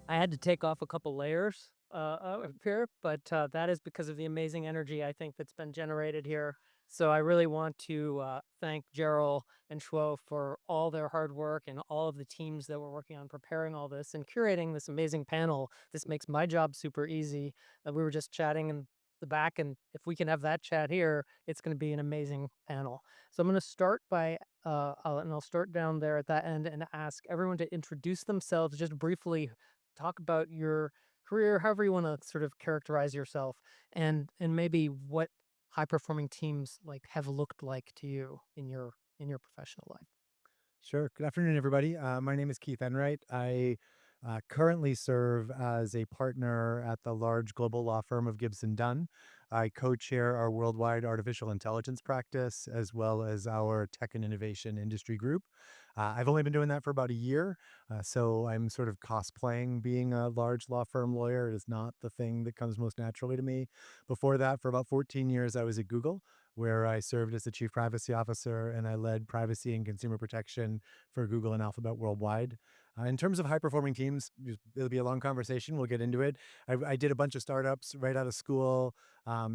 I had to take off a couple layers up here, but that is because of the amazing energy I think that's been generated here. So I really want to thank Gerald and Schwo for all their hard work and all of the teams that were working on preparing all this and curating this amazing panel. This makes my job super easy. We were just chatting in the back, and if we can have that chat here, it's going to be an amazing panel. So I'm going to start by I'll start down there at that end and ask everyone to introduce themselves just briefly, talk about your career, however you want to sort of characterize yourself, and maybe what high performing teams like have looked like to you in your professional life. Sure. Good afternoon, everybody. My name is Keith Enright. I currently serve as a partner at the large global law firm of Gibson Dunn. I co-chair our worldwide artificial intelligence practice as well as our tech and innovation industry group. I've only been doing that for about a year, so I'm sort of cosplaying being a large law firm lawyer. It is not the thing that comes most naturally to me. Before that, for about 14 years, I was at Google, where I served as the chief privacy officer and I led privacy and consumer protection for Google and Alphabet worldwide. In terms of high performing teams, it'll be a long conversation. We'll get into it. I did a bunch of startups right out of school.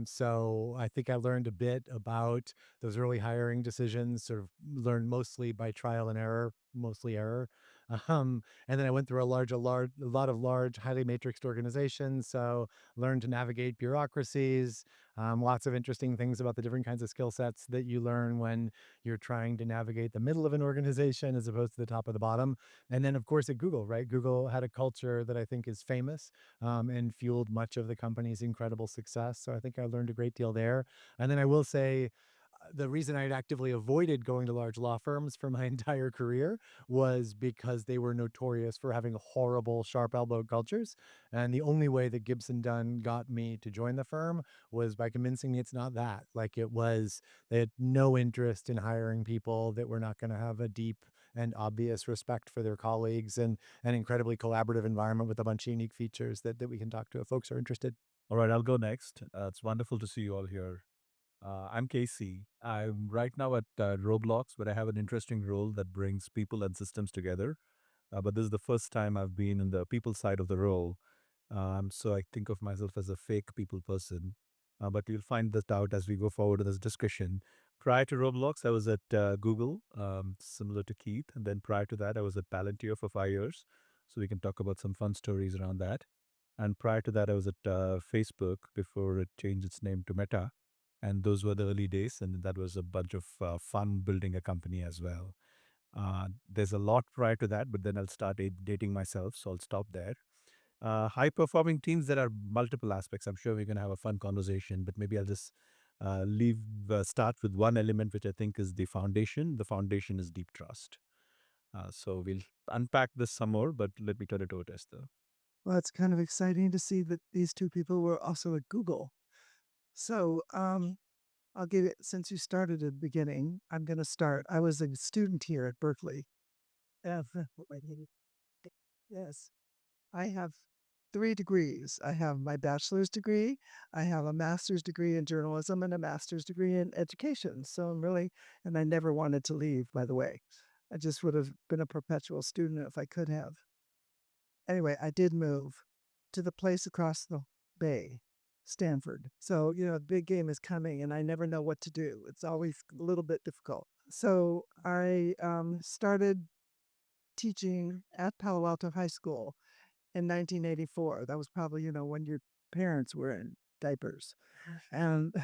So I think I learned a bit about those early hiring decisions, sort of learned mostly by trial and error, mostly error. And then I went through a lot of large, highly matrixed organizations. So learned to navigate bureaucracies, lots of interesting things about the different kinds of skill sets that you learn when you're trying to navigate the middle of an organization as opposed to the top of the bottom. And then, of course, at Google, right? Google had a culture that I think is famous, and fueled much of the company's incredible success. So I think I learned a great deal there. And then I will say, the reason I'd actively avoided going to large law firms for my entire career was because they were notorious for having horrible, sharp elbow cultures. And the only way that Gibson Dunn got me to join the firm was by convincing me it's not that. Like it was, they had no interest in hiring people that were not going to have a deep and obvious respect for their colleagues, and an incredibly collaborative environment with a bunch of unique features that we can talk to if folks are interested. All right, I'll go next. It's wonderful to see you all here. I'm Casey. I'm right now at Roblox, where I have an interesting role that brings people and systems together. But this is the first time I've been in the people side of the role. So I think of myself as a fake people person. But you'll find this out as we go forward in this discussion. Prior to Roblox, I was at Google, similar to Keith. And then prior to that, I was at Palantir for 5 years. So we can talk about some fun stories around that. And prior to that, I was at Facebook before it changed its name to Meta. And those were the early days. And that was a bunch of fun building a company as well. There's a lot prior to that, but then I'll start dating myself. So I'll stop there. High performing teams, there are multiple aspects. I'm sure we're going to have a fun conversation, but maybe I'll just start with one element, which I think is the foundation. The foundation is deep trust. So we'll unpack this some more, but let me turn it over to Esther. Well, it's kind of exciting to see that these two people were also at Google. So, I'll give it, since you started at the beginning, I'm going to start. I was a student here at Berkeley. Uh, wait, yes, I have 3 degrees. I have my bachelor's degree, I have a master's degree in journalism, and a master's degree in education. So I'm really, and I never wanted to leave, by the way. I just would have been a perpetual student if I could have. Anyway, I did move to the place across the bay, Stanford. So, the big game is coming and I never know what to do. It's always a little bit difficult. So I started teaching at Palo Alto High School in 1984. That was probably, when your parents were in diapers. And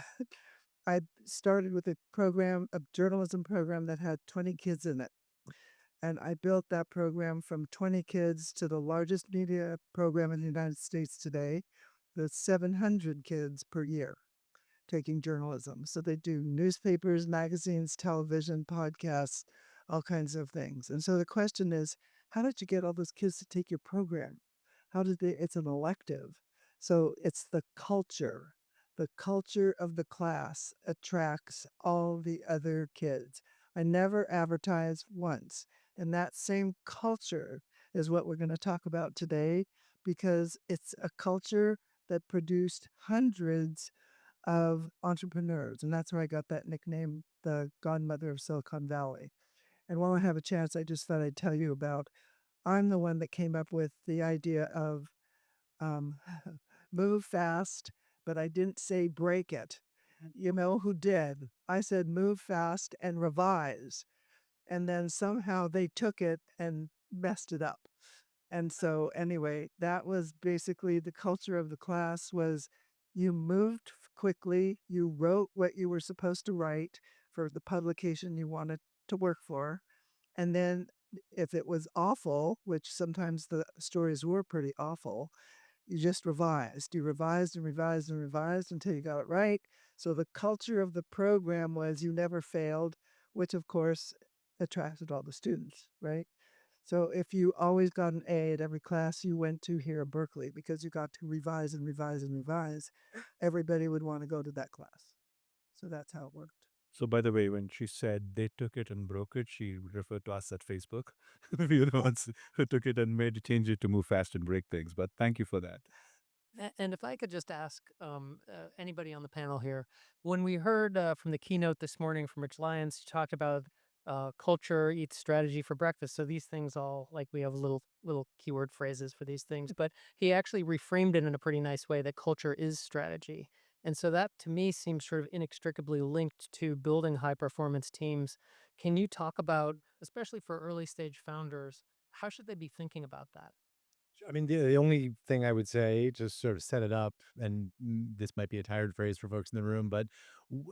I started with a program, a journalism program that had 20 kids in it. And I built that program from 20 kids to the largest media program in the United States today. There's 700 kids per year taking journalism. So they do newspapers, magazines, television, podcasts, all kinds of things. And so the question is, how did you get all those kids to take your program? How did they? It's an elective. So it's the culture. The culture of the class attracts all the other kids. I never advertise once. And that same culture is what we're going to talk about today, because it's a culture that produced hundreds of entrepreneurs. And that's where I got that nickname, the Godmother of Silicon Valley. And while I have a chance, I just thought I'd tell you about I'm the one that came up with the idea of um, move fast, but I didn't say break it. You know who did? I said move fast and revise. And then somehow they took it and messed it up. And so anyway, that was basically the culture of the class was you moved quickly, you wrote what you were supposed to write for the publication you wanted to work for. And then if it was awful, which sometimes the stories were pretty awful, you just revised. You revised and revised and revised until you got it right. So the culture of the program was you never failed, which of course attracted all the students, right? So if you always got an A at every class you went to here at Berkeley because you got to revise and revise and revise, everybody would want to go to that class. So that's how it worked. So, by the way, when she said they took it and broke it, she referred to us at Facebook. We were the ones who took it and made it change it to move fast and break things. But thank you for that. And if I could just ask anybody on the panel here, when we heard from the keynote this morning from Rich Lyons, he talked about culture eats strategy for breakfast. So these things all like we have little keyword phrases for these things, but he actually reframed it in a pretty nice way that culture is strategy. And so that to me seems sort of inextricably linked to building high performance teams. Can you talk about, especially for early stage founders, how should they be thinking about that? I mean, the only thing I would say, just sort of set it up, and this might be a tired phrase for folks in the room, but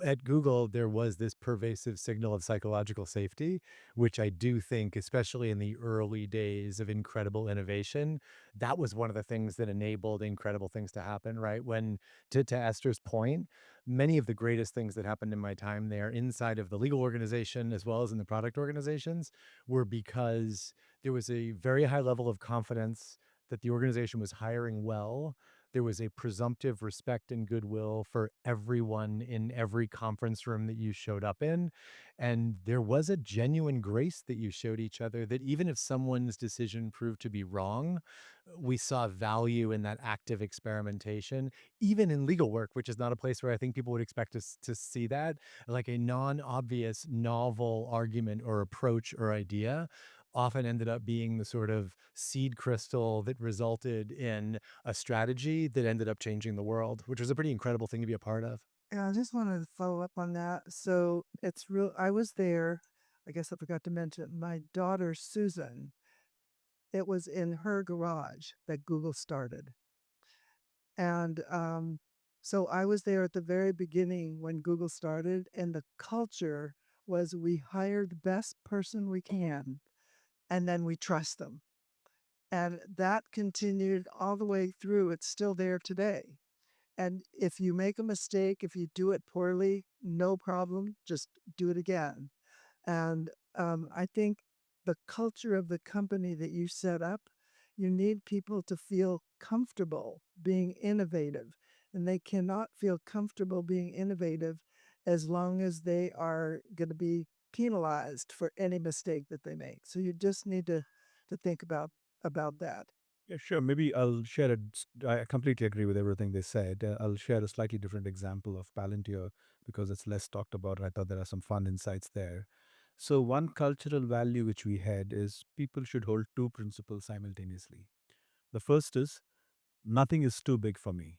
at Google, there was this pervasive signal of psychological safety, which I do think, especially in the early days of incredible innovation, that was one of the things that enabled incredible things to happen, right? When, to Esther's point, many of the greatest things that happened in my time there inside of the legal organization, as well as in the product organizations, were because there was a very high level of confidence that the organization was hiring well. There was a presumptive respect and goodwill for everyone in every conference room that you showed up in. And there was a genuine grace that you showed each other that even if someone's decision proved to be wrong, we saw value in that active experimentation, even in legal work, which is not a place where I think people would expect us to see that, like a non-obvious novel argument or approach or idea often ended up being the sort of seed crystal that resulted in a strategy that ended up changing the world, which was a pretty incredible thing to be a part of. Yeah, I just wanted to follow up on that. So it's real. I was there. I guess I forgot to mention my daughter, Susan. It was in her garage that Google started. And so I was there at the very beginning when Google started, and the culture was we hire the best person we can, and then we trust them. And that continued all the way through. It's still there today. And if you make a mistake, if you do it poorly, no problem, just do it again. And I think the culture of the company that you set up, you need people to feel comfortable being innovative. And they cannot feel comfortable being innovative as long as they are going to be penalized for any mistake that they make. So you just need to think about that. Yeah, sure. Maybe I'll share I completely agree with everything they said. I'll share a slightly different example of Palantir because it's less talked about. I thought there are some fun insights there. So, one cultural value which we had is people should hold two principles simultaneously. The first is nothing is too big for me,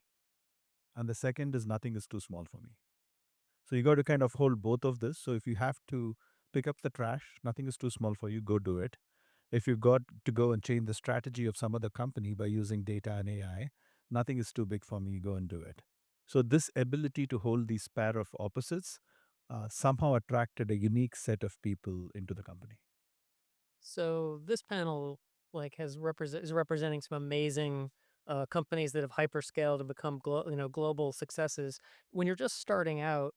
and the second is nothing is too small for me. So, you got to kind of hold both of this. So, if you have to pick up the trash, nothing is too small for you, go do it. If you've got to go and change the strategy of some other company by using data and AI, nothing is too big for me, go and do it. So, this ability to hold these pair of opposites somehow attracted a unique set of people into the company. So this panel like is representing some amazing companies that have hyperscaled and become global successes. When you're just starting out,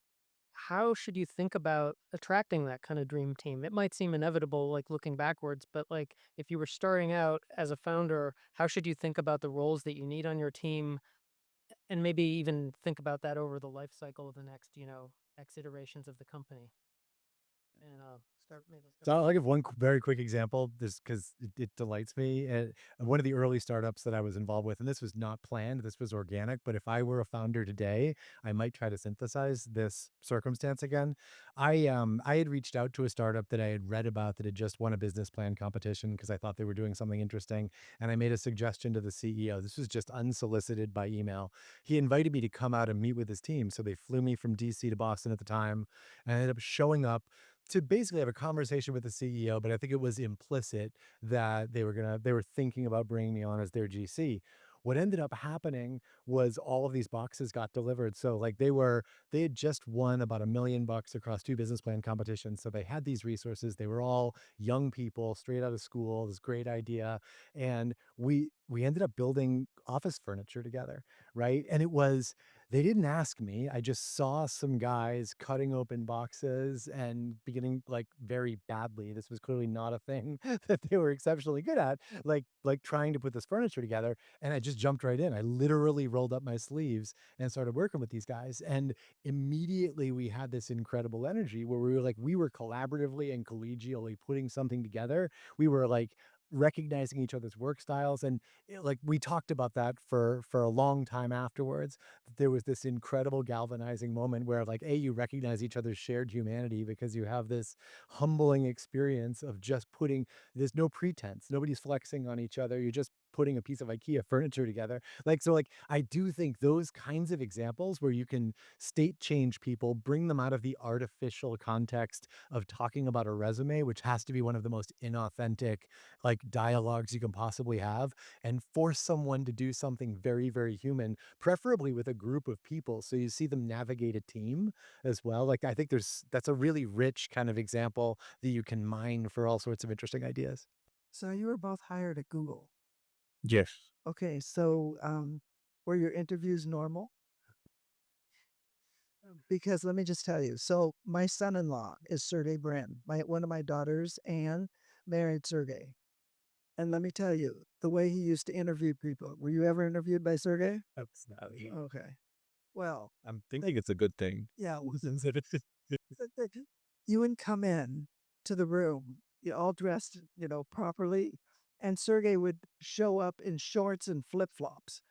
how should you think about attracting that kind of dream team? It might seem inevitable, like looking backwards, but like if you were starting out as a founder, how should you think about the roles that you need on your team, and maybe even think about that over the life cycle of the next, X iterations of the company? and start maybe. So I'll give one very quick example, just because it delights me. One of the early startups that I was involved with, and this was not planned, this was organic. But if I were a founder today, I might try to synthesize this circumstance again. I had reached out to a startup that I had read about that had just won a business plan competition because I thought they were doing something interesting, and I made a suggestion to the CEO. This was just unsolicited by email. He invited me to come out and meet with his team, so they flew me from DC to Boston at the time. And I ended up showing up to basically have a conversation with the CEO, but I think it was implicit that they were thinking about bringing me on as their GC. What ended up happening was all of these boxes got delivered. So like they had just won about $1 million across 2 business plan competitions. So they had these resources. They were all young people straight out of school, this great idea. And we ended up building office furniture together, right? And it was they didn't ask me. I just saw some guys cutting open boxes and beginning like very badly. This was clearly not a thing that they were exceptionally good at, like trying to put this furniture together. And I just jumped right in. I literally rolled up my sleeves and started working with these guys. And immediately we had this incredible energy where we were collaboratively and collegially putting something together. We were like recognizing each other's work styles and like we talked about that for a long time afterwards. There was this incredible galvanizing moment where like you recognize each other's shared humanity because you have this humbling experience of just putting there's no pretense, nobody's flexing on each other, you're just putting a piece of IKEA furniture together. Like so like I do think those kinds of examples where you can state change people, bring them out of the artificial context of talking about a resume, which has to be one of the most inauthentic like dialogues you can possibly have, and force someone to do something very, very human, preferably with a group of people. So you see them navigate a team as well. Like I think that's a really rich kind of example that you can mine for all sorts of interesting ideas. So you were both hired at Google. Yes. Okay, so were your interviews normal? Because let me just tell you. So my son-in-law is Sergey Brin. One of my daughters, Anne, married Sergey. And let me tell you, the way he used to interview people. Were you ever interviewed by Sergey? Absolutely. Okay. Well, I'm thinking it's a good thing. yeah. You would come in to the room, you all dressed, properly, and Sergey would show up in shorts and flip-flops.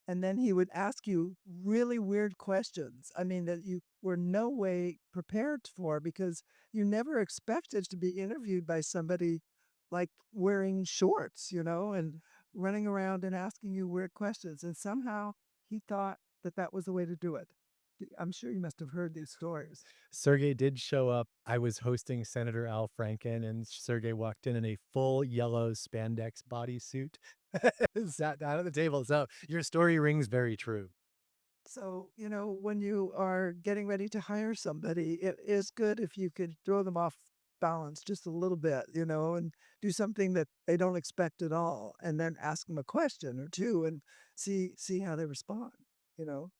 And then he would ask you really weird questions. I mean, that you were no way prepared for because you never expected to be interviewed by somebody like wearing shorts, and running around and asking you weird questions. And somehow he thought that that was the way to do it. I'm sure you must have heard these stories. Sergey did show up. I was hosting Senator Al Franken, and Sergey walked in a full yellow spandex bodysuit, sat down at the table. So your story rings very true. So, when you are getting ready to hire somebody, it is good if you could throw them off balance just a little bit, and do something that they don't expect at all, and then ask them a question or two and see how they respond, you know.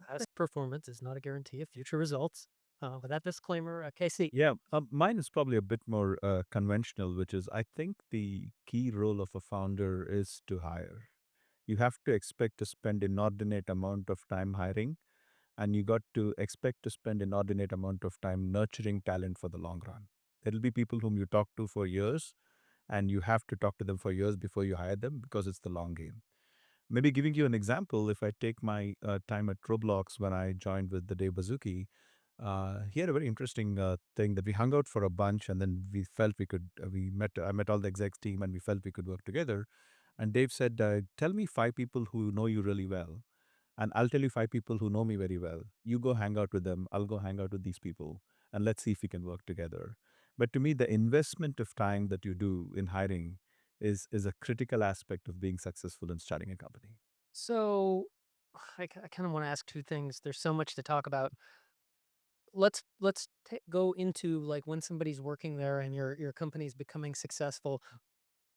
Past performance is not a guarantee of future results. With that disclaimer, Casey. Yeah, mine is probably a bit more conventional, which is I think the key role of a founder is to hire. You have to expect to spend inordinate amount of time hiring, and you got to expect to spend inordinate amount of time nurturing talent for the long run. There'll be people whom you talk to for years, and you have to talk to them for years before you hire them because it's the long game. Maybe giving you an example, if I take my time at Roblox when I joined with the Dave Bazuki, he had a very interesting thing that we hung out for a bunch, and then we felt we could. I met all the execs team, and we felt we could work together. And Dave said, "Tell me 5 people who know you really well, and I'll tell you 5 people who know me very well. You go hang out with them. I'll go hang out with these people, and let's see if we can work together." But to me, the investment of time that you do in hiring is a critical aspect of being successful in starting a company. So I kind of want to ask two things. There's so much to talk about. Let's go into like when somebody's working there and your company's becoming successful.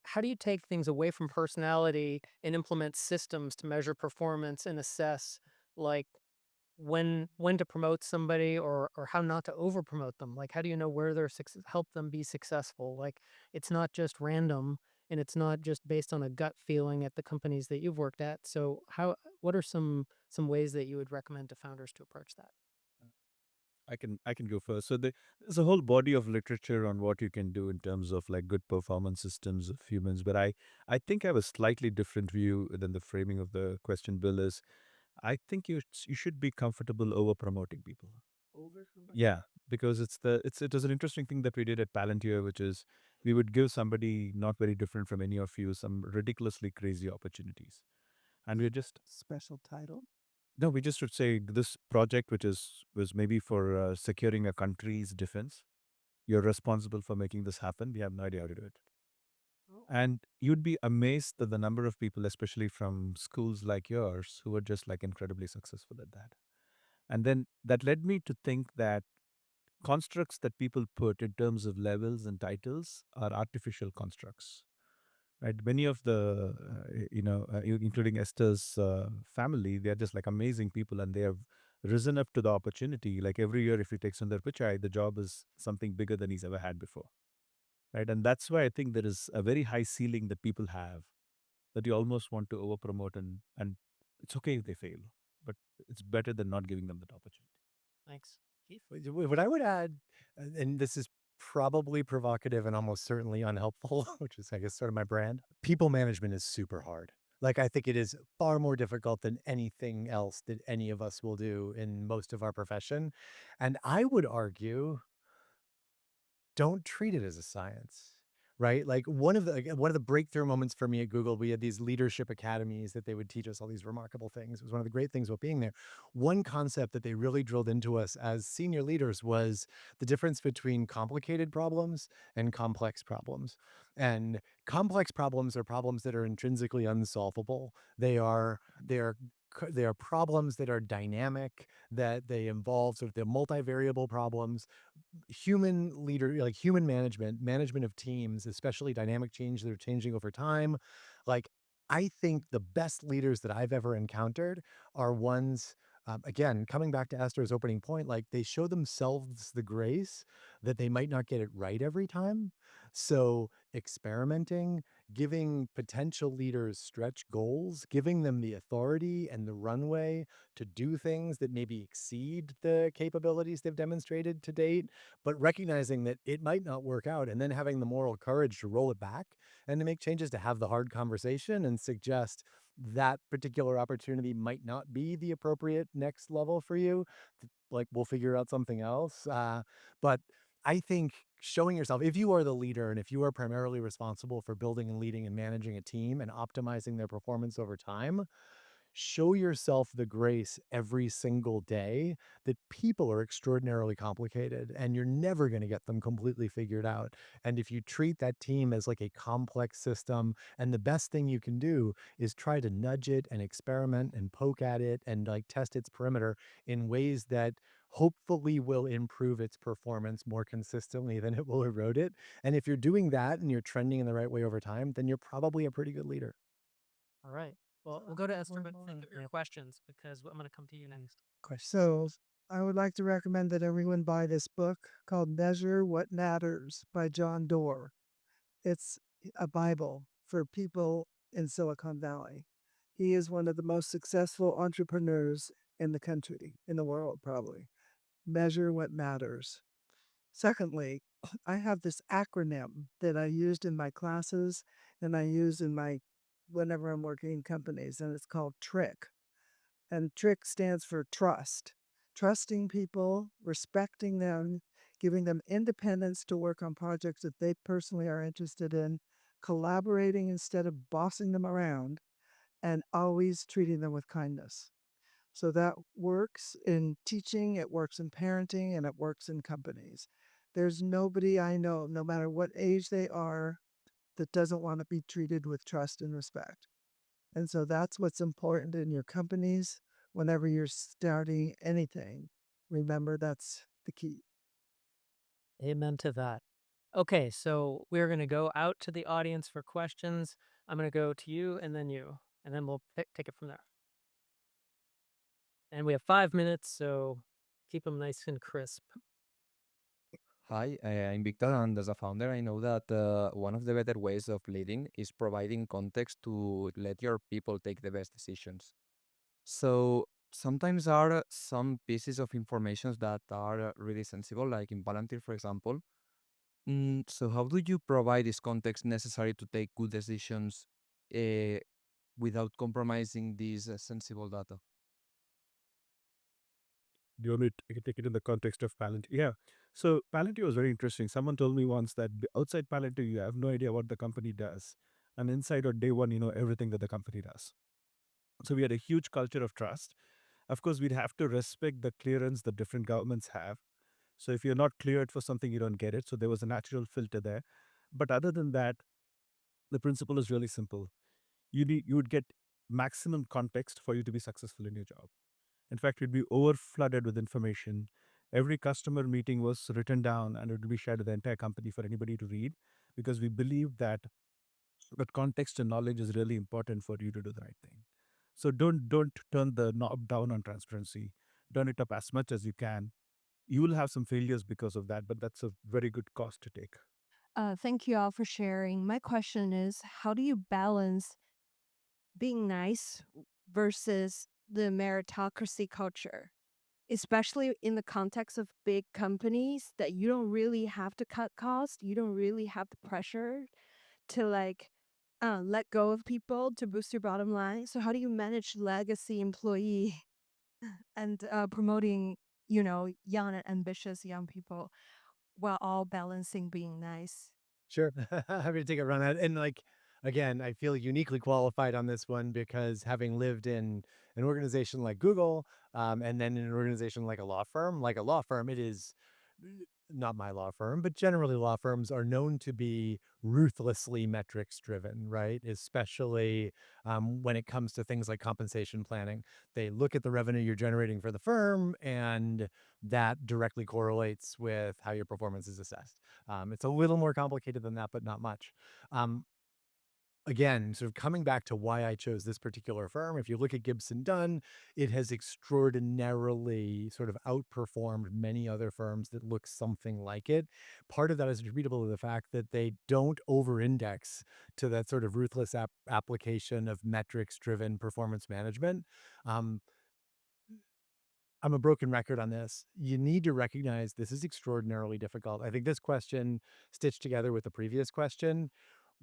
How do you take things away from personality and implement systems to measure performance and assess like when to promote somebody or how not to over promote them? Like how do you know where they're help them be successful? Like it's not just random and it's not just based on a gut feeling at the companies that you've worked at. So what are some ways that you would recommend to founders to approach that? I can go first. So there's a whole body of literature on what you can do in terms of like good performance systems of humans. But I think I have a slightly different view than the framing of the question, Bill. Is I think you should be comfortable over promoting people. Yeah, because it was an interesting thing that we did at Palantir, which is we would give somebody not very different from any of you some ridiculously crazy opportunities, and we just Special title. no, we just would say this project, which was maybe for securing a country's defense. You're responsible for making this happen. We have no idea how to do it. And you'd be amazed at the number of people, especially from schools like yours, who were just like incredibly successful at that. And then that led me to think that constructs that people put in terms of levels and titles are artificial constructs. Right? Many of the, including Esther's family, they are just like amazing people, and they have risen up to the opportunity. Like every year, if he takes on their Pichai, the job is something bigger than he's ever had before. Right? And that's why I think there is a very high ceiling that people have that you almost want to over promote, and it's okay if they fail, but it's better than not giving them that opportunity. Thanks. Keith? What I would add, and this is probably provocative and almost certainly unhelpful, which is, I guess, sort of my brand. People management is super hard. Like, I think it is far more difficult than anything else that any of us will do in most of our profession. And I would argue, don't treat it as a science, right? Like one of the breakthrough moments for me at Google, we had these leadership academies that they would teach us all these remarkable things. It was one of the great things about being there. One concept that they really drilled into us as senior leaders was the difference between complicated problems and complex problems. And complex problems are problems that are intrinsically unsolvable. They are problems that are dynamic, that they involve sort of the multivariable problems. Human management of teams, especially dynamic change that are changing over time. Like, I think the best leaders that I've ever encountered are ones, again, coming back to Esther's opening point, like they show themselves the grace that they might not get it right every time. So experimenting, giving potential leaders stretch goals, giving them the authority and the runway to do things that maybe exceed the capabilities they've demonstrated to date, but recognizing that it might not work out, and then having the moral courage to roll it back and to make changes, to have the hard conversation and suggest that particular opportunity might not be the appropriate next level for you. Like, we'll figure out something else. But I think showing yourself, if you are the leader and if you are primarily responsible for building and leading and managing a team and optimizing their performance over time, show yourself the grace every single day that people are extraordinarily complicated and you're never going to get them completely figured out. And if you treat that team as like a complex system, and the best thing you can do is try to nudge it and experiment and poke at it and like test its perimeter in ways that hopefully will improve its performance more consistently than it will erode it. And if you're doing that and you're trending in the right way over time, then you're probably a pretty good leader. All right. Well, we'll go to Esther, but think of your questions because I'm going to come to you next. So I would like to recommend that everyone buy this book called Measure What Matters by John Doerr. It's a Bible for people in Silicon Valley. He is one of the most successful entrepreneurs in the country, in the world, probably. Measure What Matters. Secondly, I have this acronym that I used in my classes and I use in my whenever I'm working in companies, and it's called TRICK. And TRICK stands for trust. Trusting people, respecting them, giving them independence to work on projects that they personally are interested in, collaborating instead of bossing them around, and always treating them with kindness. So that works in teaching, it works in parenting, and it works in companies. There's nobody I know, no matter what age they are, that doesn't want to be treated with trust and respect. And so that's what's important in your companies whenever you're starting anything. Remember, that's the key. Amen to that. Okay, so we're going to go out to the audience for questions. I'm going to go to you, and then we'll take it from there. And we have 5 minutes, so keep them nice and crisp. Hi, I'm Victor, and as a founder, I know that one of the better ways of leading is providing context to let your people take the best decisions. So, sometimes are some pieces of information that are really sensible, like in volunteer, for example. So how do you provide this context necessary to take good decisions uh, without compromising these sensible data? Do you want me to take it in the context of Palantir? Yeah. So Palantir was very interesting. Someone told me once that outside Palantir, you have no idea what the company does. And inside on day one, you know everything that the company does. So we had a huge culture of trust. Of course, we'd have to respect the clearance that different governments have. So if you're not cleared for something, you don't get it. So there was a natural filter there. But other than that, the principle is really simple. You would get maximum context for you to be successful in your job. In fact, you'd be over flooded with information. Every customer meeting was written down and it would be shared with the entire company for anybody to read, because we believe that context and knowledge is really important for you to do the right thing. So don't turn the knob down on transparency. Turn it up as much as you can. You will have some failures because of that, but that's a very good cost to take. Thank you all for sharing. My question is, how do you balance being nice versus the meritocracy culture, especially in the context of big companies that you don't really have to cut costs, you don't really have the pressure to let go of people to boost your bottom line. So how do you manage legacy employee and promoting, young and ambitious young people while all balancing being nice? Sure. Happy to take a run at it. And like, again, I feel uniquely qualified on this one because having lived in an organization like Google, and then in an organization like a law firm, it is not my law firm, but generally law firms are known to be ruthlessly metrics driven, right? Especially when it comes to things like compensation planning. They look at the revenue you're generating for the firm, and that directly correlates with how your performance is assessed. It's a little more complicated than that, but not much. Um, Again, sort of coming back to why I chose this particular firm, if you look at Gibson Dunn, it has extraordinarily sort of outperformed many other firms that look something like it. Part of that is attributable to the fact that they don't over-index to that sort of ruthless application of metrics-driven performance management. Um, I'm a broken record on this. You need to recognize this is extraordinarily difficult. I think this question, stitched together with the previous question,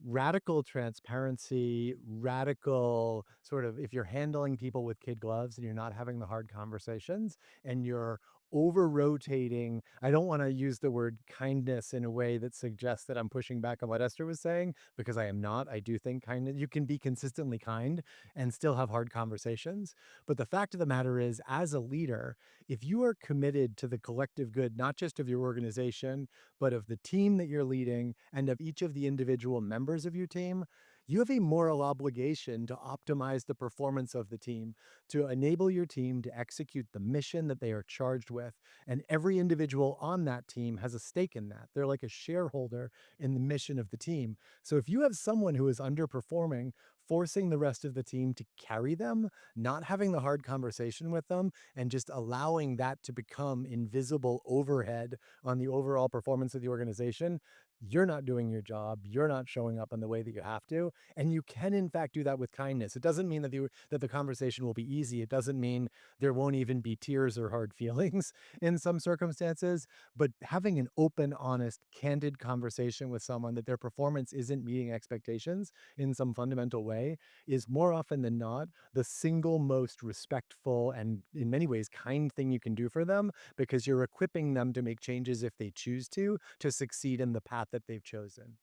radical transparency, radical sort of, if you're handling people with kid gloves and you're not having the hard conversations and you're over rotating, I don't want to use the word kindness in a way that suggests that I'm pushing back on what Esther was saying, because I am not. I do think kindness, you can be consistently kind and still have hard conversations. But the fact of the matter is, as a leader, if you are committed to the collective good, not just of your organization, but of the team that you're leading and of each of the individual members of your team, you have a moral obligation to optimize the performance of the team, to enable your team to execute the mission that they are charged with. And every individual on that team has a stake in that. They're like a shareholder in the mission of the team. So if you have someone who is underperforming, forcing the rest of the team to carry them, not having the hard conversation with them, and just allowing that to become invisible overhead on the overall performance of the organization, you're not doing your job. You're not showing up in the way that you have to. And you can, in fact, do that with kindness. It doesn't mean that the conversation will be easy. It doesn't mean there won't even be tears or hard feelings in some circumstances. But having an open, honest, candid conversation with someone that their performance isn't meeting expectations in some fundamental way is more often than not the single most respectful and in many ways kind thing you can do for them, because you're equipping them to make changes if they choose to succeed in the path that they've chosen.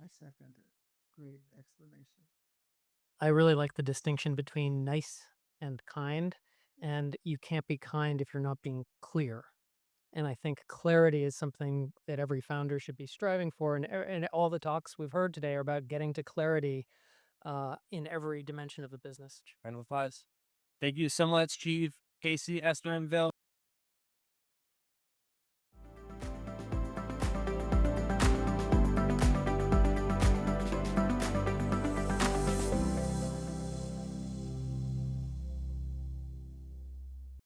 I second it. Great explanation. I really like the distinction between nice and kind, and you can't be kind if you're not being clear. And I think clarity is something that every founder should be striving for. And all the talks we've heard today are about getting to clarity in every dimension of the business. Round of applause. Thank you so much, Chief Casey, Esther, and Bill.